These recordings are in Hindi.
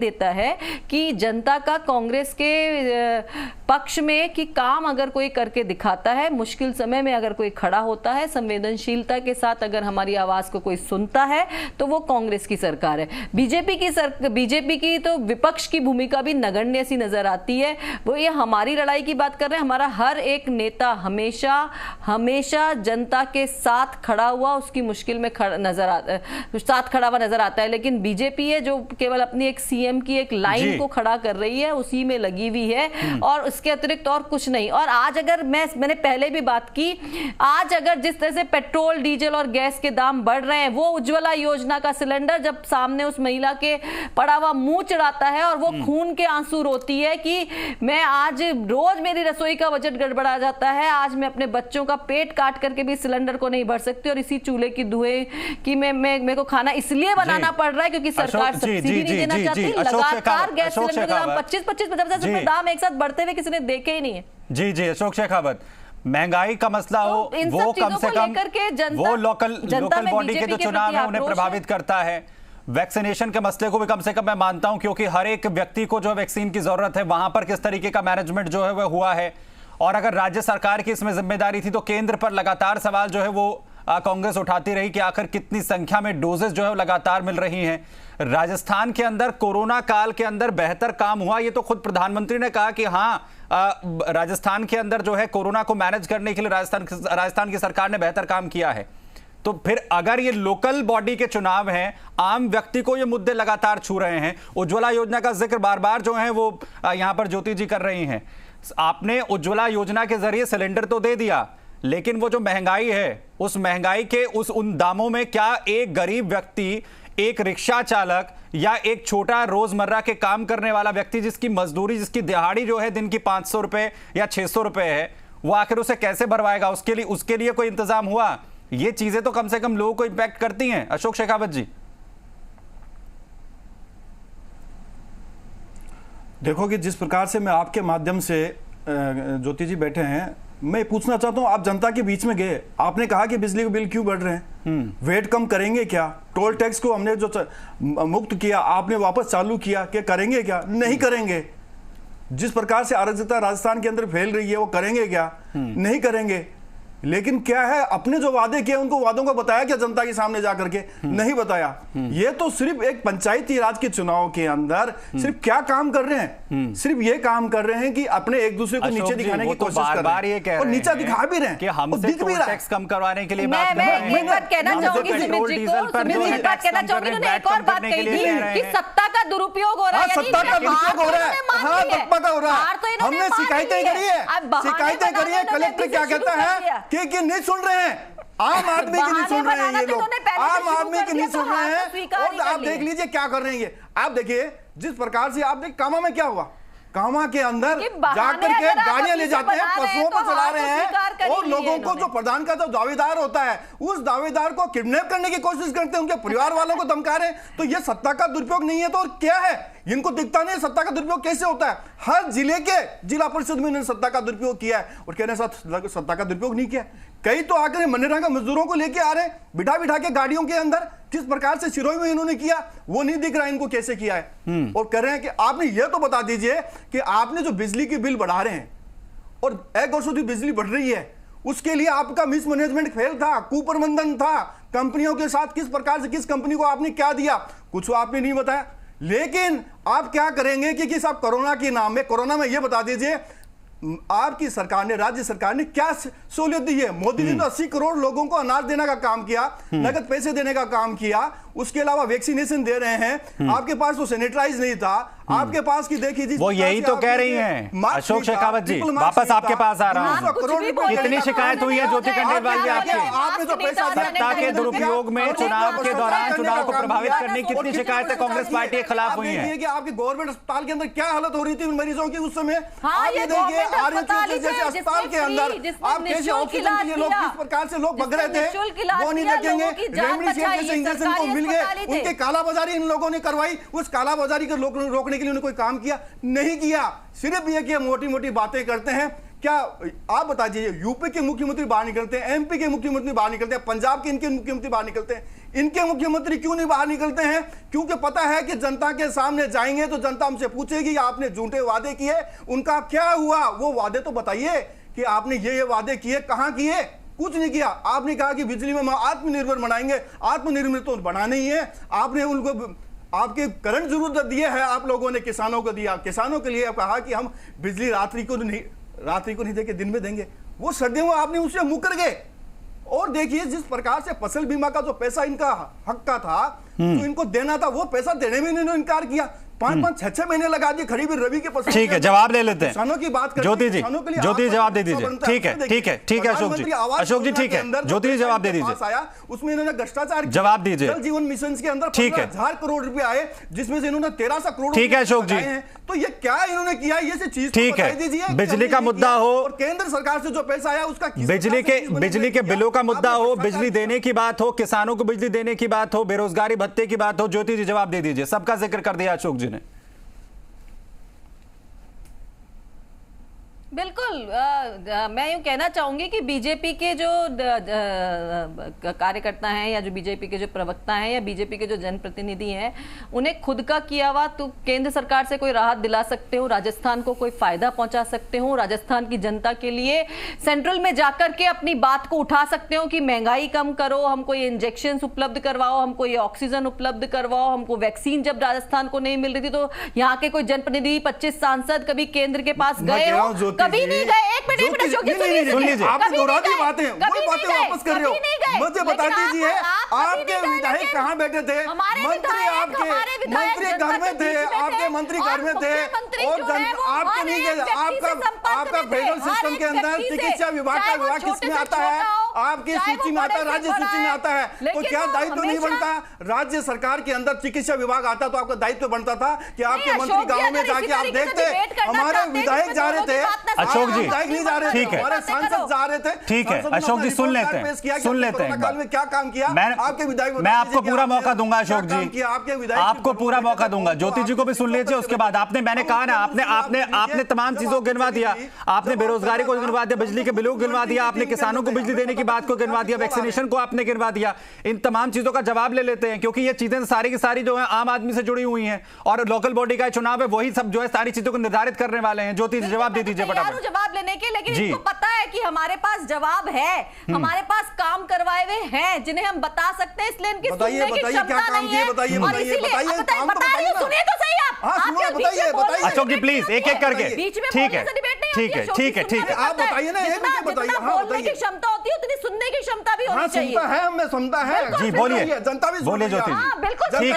देता है कि जनता का कांग्रेस के पक्ष में कि काम अगर कोई करके दिखाता है, मुश्किल समय में अगर कोई खड़ा होता है, संवेदनशीलता के साथ अगर हमारी आवाज को कोई सुनता है, तो वो कांग्रेस की सरकार है। बीजेपी की तो विपक्ष की भूमिका भी नगण्य सी नजर आती है। वो ये हमारी लड़ाई की बात कर रहे हैं, हमारा हर एक नेता हमेशा जनता के साथ खड़ा हुआ, उसकी मुश्किल में साथ खड़ा हुआ नजर आता है। लेकिन बीजेपी है जो केवल अपनी एक सीएम की एक लाइन को खड़ा कर रही है, उसी में लगी हुई है और उसके अतिरिक्त और कुछ नहीं। और आज अगर मैंने पहले भी बात की, आज अगर जिस तरह से पेट्रोल, डीजल और गैस के दाम बढ़ रहे हैं, वो उज्ज्वला योजना का सिलेंडर जब सामने उस महिला के पड़ा हुआ मुंह चढ़ाता है और वो खून के आंसू रोती है कि मैं आज रोज मेरी रसोई का बजट गड़बड़ा जाता है, आज मैं अपने बच्चों का पेट काट करके भी सिलेंडर को नहीं भर सकती और इसी चूल्हे की धुएं की मेरे को खाना इसलिए बनाना पड़ रहा है क्योंकि सरकार सब्सिडी नहीं देना चाहती। लगातार गैस सिलेंडर के दाम 25-50 रुपए दाम एक साथ बढ़ते हुए किसी ने देखे ही नहीं है। जी अशोक शेखावत, महंगाई का मसला हो वो कम से कम वो लोकल बॉडी के जो चुनाव है उन्हें प्रभावित करता है। वैक्सीनेशन के मसले को भी कम से कम मैं मानता हूं, क्योंकि हर एक व्यक्ति को जो वैक्सीन की जरूरत है वहां पर किस तरीके का मैनेजमेंट जो है वह हुआ है। और अगर राज्य सरकार की इसमें जिम्मेदारी थी तो केंद्र पर लगातार सवाल जो है वो कांग्रेस उठाती रही कि आखिर कितनी संख्या में डोजेस जो है लगातार मिल रही हैं। राजस्थान के अंदर कोरोना काल के अंदर बेहतर काम हुआ, ये तो खुद प्रधानमंत्री ने कहा कि हाँ राजस्थान के अंदर जो है कोरोना को मैनेज करने के लिए राजस्थान की सरकार ने बेहतर काम किया है। तो फिर अगर ये लोकल बॉडी के चुनाव हैं, आम व्यक्ति को ये मुद्दे लगातार छू रहे हैं, उज्ज्वला योजना का जिक्र बार बार जो है वो यहां पर ज्योति जी कर रही हैं। आपने उज्ज्वला योजना के जरिए सिलेंडर तो दे दिया, लेकिन वो जो महंगाई है उस महंगाई के उन दामों में क्या एक गरीब व्यक्ति, एक रिक्शा चालक या एक छोटा रोजमर्रा के काम करने वाला व्यक्ति जिसकी मजदूरी, जिसकी दिहाड़ी जो है दिन की 500 रुपए या 600 रुपए है, वो आखिर उसे कैसे भरवाएगा? उसके लिए कोई इंतजाम हुआ? ये चीजें तो कम से कम लोगों को इंपैक्ट करती हैं। अशोक शेखावत जी, देखो कि जिस प्रकार से मैं आपके माध्यम से ज्योति जी बैठे हैं, मैं पूछना चाहता हूं, आप जनता के बीच में गए, आपने कहा कि बिजली के बिल क्यों बढ़ रहे हैं, वेट कम करेंगे क्या? टोल टैक्स को हमने जो मुक्त किया आपने वापस चालू किया, क्या करेंगे क्या? नहीं करेंगे। जिस प्रकार से अराजकता राजस्थान के अंदर फैल रही है वो करेंगे क्या? नहीं करेंगे। लेकिन क्या है, अपने जो वादे किए उनको वादों को बताया क्या जनता के सामने जाकर के? नहीं बताया। ये तो सिर्फ एक पंचायती राज के चुनाव के अंदर सिर्फ क्या काम कर रहे हैं, सिर्फ ये काम कर रहे हैं कि अपने एक दूसरे को नीचे दिखाने की कोशिश कर रहे हैं और नीचे दिखा भी रहे हैं कि हमसे टोल टैक्स कम करवाने के लिए मैं एक बात कहना चाहूंगी सुमित जी को, एक बात कहना चाहूंगी, उन्होंने एक और बात कही थी कि सत्ता का दुरुपयोग हो रहा है। सत्ता का दुरुपयोग हो रहा है, हाँ तत्पा का हो रहा है। हमने शिकायतें करी है, कलेक्टर क्या कहता है कि नहीं सुन रहे हैं, आम आदमी की नहीं सुन रहे हैं ये लोग, आम आदमी की नहीं सुन रहे हैं। और आप देख लीजिए क्या कर रहे हैं ये। आप देखिए जिस प्रकार से आपने कामा में क्या हुआ, कामा के अंदर जाकर के गाड़ियां ले जाते हैं, पशुओं पर चला रहे हैं और लोगों को जो प्रधान का जो दावेदार होता है उस दावेदार को किडनैप करने की कोशिश करते हैं, उनके परिवार वालों को धमका रहे हैं। तो ये सत्ता का दुरुपयोग नहीं है तो और क्या है? इनको दिखता नहीं सत्ता का दुरुपयोग कैसे होता है। हर जिले के जिला परिषद में इन्होंने सत्ता का दुरुपयोग किया है और कहने सत्ता का दुरुपयोग नहीं किया। कई तो आकर मनरेगा मजदूरों को लेके आ रहे हैं बिठा के गाड़ियों के अंदर, किस प्रकार से सिरोही में इन्होंने किया वो नहीं दिख रहा इनको कैसे किया है। और कह रहे हैं कि आपने ये तो बता दीजिए कि आपने जो बिजली की बिल बढ़ा रहे हैं और 1 वर्षों की बिजली बढ़ रही है, उसके लिए आपका मिसमैनेजमेंट फेल था, कुप्रबंधन था कंपनियों के साथ। किस प्रकार से किस कंपनी को आपने क्या दिया कुछ आपने नहीं बताया। लेकिन आप क्या करेंगे कि किस आप कोरोना के नाम में, कोरोना में ये बता दीजिए आपकी सरकार ने, राज्य सरकार ने क्या सहूलियत दी है। मोदी जी ने 80 करोड़ लोगों को अनाज देने का काम किया, नगद पैसे देने का काम किया, उसके अलावा वैक्सीनेशन दे रहे हैं। आपके पास तो सैनिटाइज नहीं था, आपके पास की देखिए वो यही तो कह रही हैं। अशोक शेखावत जी वापस आपके पास आ रहा हूं, कितनी शिकायत हुई है ज्योति खंडेलवाल जी आपसे सत्ता के दुरुपयोग में चुनाव के दौरान चुनाव को प्रभावित करने की कितनी शिकायतें कांग्रेस पार्टी के खिलाफ हुई हैं? कि आपके गवर्नमेंट अस्पताल के अंदर क्या हालत हो रही थी उन मरीजों की उस समय। आप ये देखिए जैसे अस्पताल के अंदर आप कैसे ऑक्सीजन के लिए लोग किस प्रकार से लोग भग रहे थे वो नहीं देखेंगे। रेमडेसिविर जैसे इंजेक्शन को मिल गए, उनके कालाबाजारी इन लोगों ने करवाई, उस कालाबाजारी को रोकने के लिए उन्होंने कोई काम किया नहीं किया। सिर्फ ये कि मोटी मोटी बातें करते हैं, क्या आप बता दीजिए, यूपी के मुख्यमंत्री बाहर निकलते हैं, एमपी के मुख्यमंत्री बाहर निकलते हैं, पंजाब के इनके मुख्यमंत्री बाहर निकलते हैं, इनके मुख्यमंत्री क्यों नहीं बाहर निकलते हैं? क्योंकि पता है कि जनता के सामने जाएंगे तो जनता हमसे पूछेगी आपने झूठे वादे किए, उनका क्या हुआ? वो वादे तो बताइए कि आपने ये वादे किए, कहां किए? कुछ नहीं किया। आपने कहा कि बिजली में आत्मनिर्भर बनाएंगे, आत्मनिर्भर तो बनाना ही है। आपने उनको आपके करंट जरूरत दिए है, आप लोगों ने किसानों को दिया, किसानों के लिए कहा कि हम बिजली रात्रि को नहीं देंगे, दिन में देंगे। वो सर्दियों में आपने उससे मुकर गए। और देखिए जिस प्रकार से फसल बीमा का जो पैसा इनका हक का था, तो इनको देना था, वो पैसा देने में इन्होंने इनकार किया। 5-5, 6-6 महीने लगा दिए खरीफ रबी के फसल। ठीक है, जवाब ले लेते हैं किसानों की बात करते हैं। ज्योति जी जवाब दे दीजिए। ठीक है अशोक जी ठीक है, ज्योति जी जवाब दे दीजिए। आया उसमें इन्होंने भ्रष्टाचार, जवाब दीजिए। जल जीवन मिशन के अंदर 15,000 करोड़ रुपए आए, जिसमें से इन्होंने 1300 करोड़। ठीक है अशोक जी, तो ये क्या इन्होंने किया, ये चीज ठीक है। बिजली का मुद्दा हो और केंद्र सरकार से जो पैसा आया उसका, बिजली के बिलों का मुद्दा हो, बिजली देने की बात हो, किसानों को बिजली देने की बात हो, बेरोजगारी भत्ते की बात हो, ज्योति जी जवाब दे दीजिए। सबका जिक्र कर दिया अशोक जी ने। बिल्कुल। मैं यूं कहना चाहूंगी कि बीजेपी के जो कार्यकर्ता हैं या जो बीजेपी के जो प्रवक्ता हैं या बीजेपी के जो जनप्रतिनिधि हैं, उन्हें खुद का किया हुआ तो केंद्र सरकार से कोई राहत दिला सकते हो, राजस्थान को कोई फायदा पहुंचा सकते हो, राजस्थान की जनता के लिए सेंट्रल में जाकर के अपनी बात को उठा सकते हो कि महंगाई कम करो, हमको ये इंजेक्शन उपलब्ध करवाओ, हमको ये ऑक्सीजन उपलब्ध करवाओ, हमको वैक्सीन जब राजस्थान को नहीं मिल रही थी तो यहाँ के कोई जनप्रतिनिधि 25 सांसद कभी केंद्र के पास गए हो? कभी नहीं गए। एक मिनट सुन लीजिए, आपने दोहरा दी बातें, वही बातें वापस कर रहे हो। मुझे बता दीजिए, आपके विधायक कहाँ बैठे थे? मंत्री आपके मंत्री घर में थे, आपके मंत्री घर में थे, और आपके नहीं गए। आपका फेडरल सिस्टम के अंदर चिकित्सा विभाग का विभाग किसमें आता है? आपकी सूची में आता है, राज्य सूची में आता है। तो क्या दायित्व नहीं बनता? राज्य सरकार के अंदर चिकित्सा विभाग आता तो आपका दायित्व बनता था कि आपके मंत्री गांव में जाके आप देखते, हमारे विधायक जा रहे थे, अशोक जी नहीं जा रहे थे, हमारे सांसद जा रहे थे। ठीक है अशोक जी, सुन लेते हैं काल में क्या काम किया आपके विधायक। मैं आपको पूरा मौका दूंगा अशोक जी, आपको पूरा मौका दूंगा। ज्योति जी को भी सुन लीजिए, उसके बाद मैंने कहा ना, आपने तमाम चीजों को गिनवा दिया। आपने बेरोजगारी को गिनवा दिया, बिजली के बिलों को गिनवा दिया, आपने किसानों को बिजली देने की बात को गिनवा दिया, वैक्सीनेशन को आपने गिनवा दिया। इन तमाम चीजों का जवाब ले लेते हैं, क्योंकि ये चीजें सारी की सारी जो है आम आदमी से जुड़ी हुई हैं, और लोकल बॉडी का चुनाव है, वही सब जो है सारी चीजों को निर्धारित करने वाले हैं। ज्योति जी जवाब दे दीजिए फटाफट। जवाब लेने के, लेकिन इनको पता है कि हमारे पास जवाब है, हमारे पास काम करवाए हुए हैं जिन्हें हम बता सकते हैं, इसलिए इनकी सुनने की क्षमता नहीं है। और इसीलिए सुनिए तो सही आप। अशोक जी प्लीज एक एक करके। ठीक है ठीक है आप बताइए ना, एक मिनट बताइए। बोलने की क्षमता होती है उतनी सुनने की क्षमता भी होनी चाहिए। हमें क्षमता है जी, बोलिए। जनता भी बोलिए ज्योति जी। बिल्कुल ठीक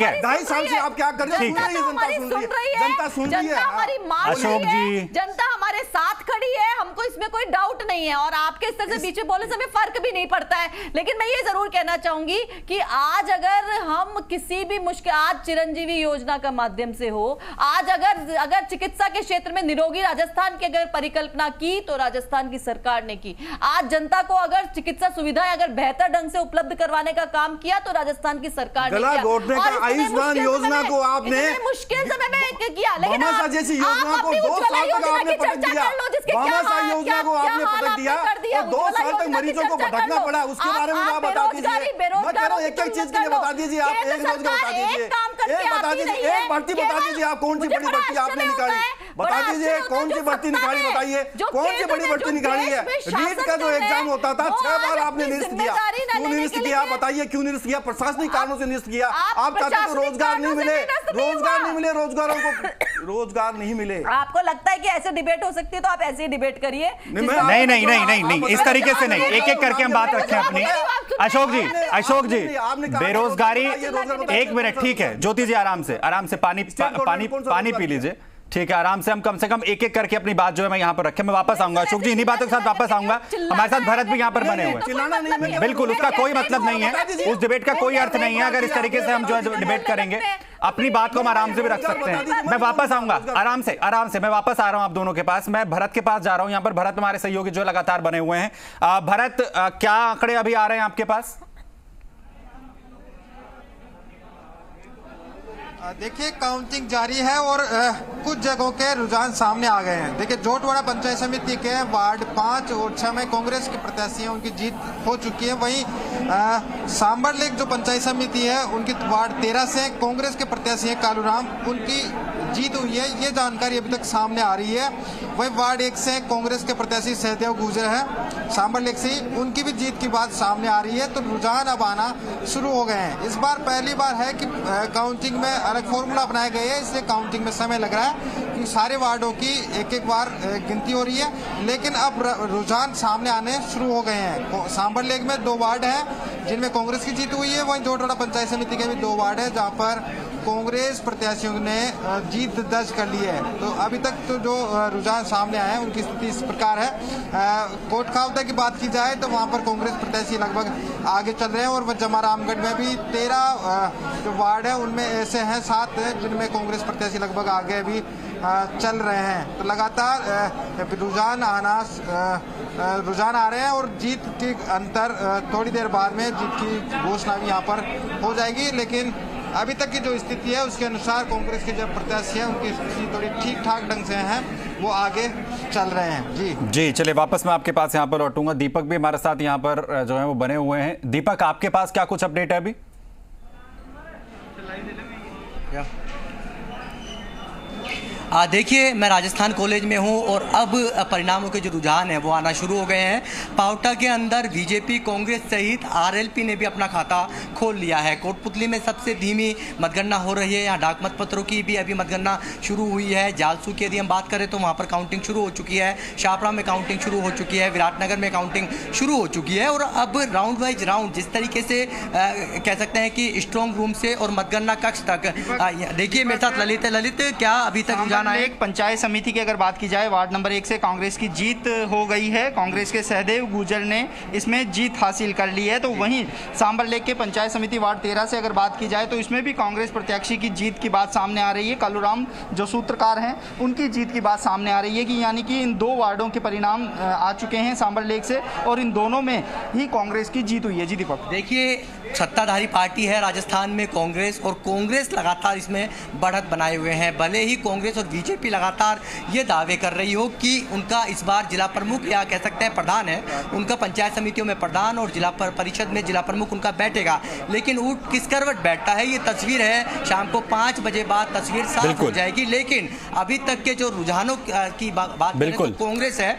है 2.5 साल से आप क्या कर रहे हैं? जनता सुन रही है, हमारी मान अशोक जी, जनता हमारे साथ खड़ी है, हमको इसमें कोई डाउट नहीं है। और आपके इस तरह से बीच में बोलने से हमें फर्क भी नहीं पड़ता है। लेकिन मैं ये जरूर कहना चाहूंगी कि आज अगर हम किसी भी मुश्किल, आज चिरंजीवी योजना का माध्यम से हो, आज अगर चिकित्सा के क्षेत्र में निरोगी राजस्थान की अगर परिकल्पना की तो राजस्थान की सरकार ने की। आज जनता को अगर चिकित्सा सुविधाएं अगर बेहतर ढंग से उपलब्ध करवाने का काम किया तो राजस्थान की सरकार ने किया। आयुष्मान योजना को आपने मुश्किल समय में किया, लेकिन जैसी योजना को 2 साल तक आपने पटक दिया। योजना को आपने पटक दिया और 2 साल तक मरीजों को भटकना पड़ा। उसके बारे में आप बता दीजिए। मैं कह रहा हूं एक चीज के लिए बता दीजिए, आप एक रोज का बता दीजिए, एक भर्ती बता दीजिए, आप कौन सी बड़ी भर्ती आपने निकाली बता दीजिए, कौन सी भर्ती निकाली बताइए, कौन सी बड़ी भर्ती निकाली है? नीट का जो एग्जाम होता था 6 बार आपने निरस्त किया, क्यों निरस्त किया बताइए, क्यों निरस्त किया? प्रशासनिक कारणों से निरस्त किया। आप चाहते तो रोजगार नहीं मिले, रोजगारों को रोजगार नहीं मिले। आपको लगता है कि ऐसे डिबेट हो सकती है तो आप ऐसे ही डिबेट करिए। नहीं, इस तरीके से नहीं, एक एक करके हम बात रखें अपनी। अशोक जी बेरोजगारी, एक मिनट, ठीक है ज्योति जी, आराम से पानी पी लीजिए। ठीक है, आराम से हम कम से कम एक एक करके अपनी बात जो है मैं यहाँ पर रखे। मैं वापस आऊंगा अशोक जी, इन्हीं बातों के साथ वापस आऊंगा। हमारे साथ भरत भी यहाँ पर बने हुए हैं। बिल्कुल, उसका कोई मतलब नहीं है, उस डिबेट का कोई अर्थ नहीं है अगर इस तरीके से हम जो है डिबेट करेंगे। अपनी बात को हम आराम से भी रख सकते हैं। मैं वापस आऊंगा आराम से मैं वापस आ रहा हूं आप दोनों के पास। मैं भरत के पास जा रहा हूं। यहाँ पर भरत हमारे सहयोगी जो लगातार बने हुए हैं। भरत, क्या आंकड़े अभी आ रहे हैं आपके पास? देखिए, काउंटिंग जारी है और कुछ जगहों के रुझान सामने आ गए हैं। देखिए, जोटवाड़ा पंचायत समिति के वार्ड 5 और 6 में कांग्रेस के प्रत्याशी हैं, उनकी जीत हो चुकी है। वहीं सांबर लेक जो पंचायत समिति है, उनकी वार्ड 13 से कांग्रेस के प्रत्याशी हैं कालूराम, उनकी जीत हुई है। ये जानकारी अभी तक सामने आ रही है। वही वार्ड 1 से कांग्रेस के प्रत्याशी सहदेव गुर्जर है सांबर लेक से, उनकी भी जीत की बात सामने आ रही है। तो रुझान अब आना शुरू हो गए हैं। इस बार पहली बार है कि काउंटिंग में अलग फॉर्मूला अपनाया गया है, इसलिए काउंटिंग में समय लग रहा है कि सारे वार्डों की एक बार गिनती हो रही है। लेकिन अब रुझान सामने आने शुरू हो गए हैं। सांबर लेक में 2 वार्ड हैं जिनमें कांग्रेस की जीत हुई है। वहीं जोटवाड़ा पंचायत समिति के भी 2 वार्ड है जहां पर कांग्रेस प्रत्याशियों ने जीत दर्ज कर ली है। तो अभी तक तो जो रुझान सामने आए हैं उनकी स्थिति इस प्रकार है। कोटखावदा की बात की जाए तो वहां पर कांग्रेस प्रत्याशी लगभग आगे चल रहे हैं और जमा रामगढ़ में भी 13 जो वार्ड है उनमें ऐसे हैं 7 जिनमें कांग्रेस प्रत्याशी लगभग आगे भी चल रहे हैं। तो लगातार रुझान आ रहे हैं और जीत के अंतर थोड़ी देर बाद में जीत की घोषणा भी यहाँ पर हो जाएगी। लेकिन अभी तक की जो स्थिति है उसके अनुसार कांग्रेस के जो प्रत्याशी हैं उनकी स्थिति थोड़ी ठीक ठाक ढंग से है, वो आगे चल रहे हैं। जी चलिए, वापस मैं आपके पास यहाँ पर लौटूंगा। दीपक भी हमारे साथ यहाँ पर जो है वो बने हुए हैं। दीपक, आपके पास क्या कुछ अपडेट है अभी? देखिए, मैं राजस्थान कॉलेज में हूं और अब परिणामों के जो रुझान है वो आना शुरू हो गए हैं। पावटा के अंदर बीजेपी, कांग्रेस सहित आरएलपी ने भी अपना खाता खोल लिया है। कोटपुतली में सबसे धीमी मतगणना हो रही है। यहाँ डाक मतपत्रों की भी अभी मतगणना शुरू हुई है। जालसू की यदि हम बात करें तो वहाँ पर काउंटिंग शुरू हो चुकी है। शाहपुरा में काउंटिंग शुरू हो चुकी है। विराटनगर में काउंटिंग शुरू हो चुकी है। और अब राउंड वाइज राउंड जिस तरीके से कह सकते हैं कि स्ट्रॉन्ग रूम से और मतगणना कक्ष तक, देखिए मेरे साथ ललित है। ललित, क्या अभी तक एक पंचायत समिति की अगर बात की जाए, वार्ड नंबर 1 से कांग्रेस की जीत हो गई है। कांग्रेस के सहदेव गुर्जर ने इसमें जीत हासिल कर ली है। तो वहीं सांबर लेक के पंचायत समिति वार्ड 13 से अगर बात की जाए तो इसमें भी कांग्रेस प्रत्याशी की जीत की बात सामने आ रही है। कालूराम जो सूत्रकार हैं उनकी जीत की बात सामने आ रही है कि यानी कि इन 2 वार्डों के परिणाम आ चुके हैं सांबर लेक से और इन दोनों में ही कांग्रेस की जीत हुई है। जी दीपक, देखिए, सत्ताधारी पार्टी है राजस्थान में कांग्रेस, और कांग्रेस लगातार इसमें बढ़त बनाए हुए हैं। भले ही कांग्रेस और बीजेपी लगातार ये दावे कर रही हो कि उनका इस बार जिला प्रमुख या कह सकते हैं प्रधान है, उनका पंचायत समितियों में प्रधान और जिला परिषद में जिला प्रमुख उनका बैठेगा, लेकिन ऊँट किस करवट बैठता है ये तस्वीर है। शाम को 5 बजे बाद तस्वीर साफ हो जाएगी। लेकिन अभी तक के जो रुझानों की बात करें तो कांग्रेस है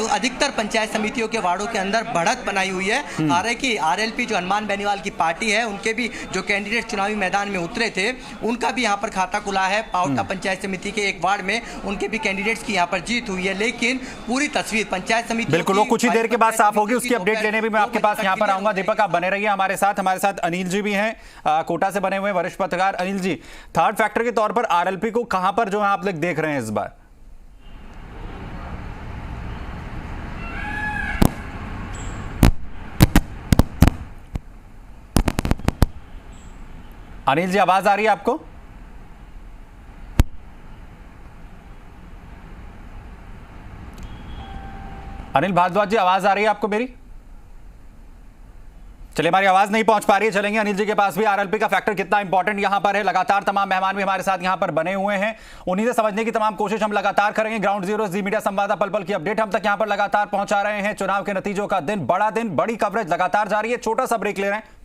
अधिकतर पंचायत समितियों के वार्डों के अंदर बढ़त बनाई हुई है। हालांकि आरएलपी जो हनुमान बेनीवाल की पार्टी है, उनके भी जो कैंडिडेट चुनावी मैदान में उतरे थे उनका भी यहाँ पर खाता खुला है। पावटा पंचायत समिति के एक वार्ड में उनके भी कैंडिडेट्स की यहाँ पर जीत हुई है। लेकिन पूरी तस्वीर पंचायत समिति बिल्कुल वो कुछ ही देर के बाद साफ होगी। उसकी अपडेट लेने भी मैं आपके पास यहाँ पर आऊंगा। दीपक, आप बने रहिए हमारे साथ अनिल जी भी हैं, कोटा से बने हुए वरिष्ठ पत्रकार। अनिल जी, थर्ड फैक्टर के तौर पर आरएलपी को कहां पर जो है आप लोग देख रहे हैं इस बार? अनिल जी, आवाज आ रही है आपको? अनिल भारद्वाज जी, आवाज आ रही है आपको मेरी? चलिए, हमारी आवाज नहीं पहुंच पा रही है, चलेंगे अनिल जी के पास भी। आरएलपी का फैक्टर कितना इंपॉर्टेंट यहां पर है, लगातार तमाम मेहमान भी हमारे साथ यहां पर बने हुए हैं, उन्हीं से समझने की तमाम कोशिश हम लगातार करेंगे। ग्राउंड जीरो जी मीडिया संवाददाता पल पल की अपडेट हम तक यहां पर लगातार पहुंचा रहे हैं। चुनाव के नतीजों का दिन, बड़ा दिन, बड़ी कवरेज लगातार जारी है। छोटा सा ब्रेक ले रहे हैं।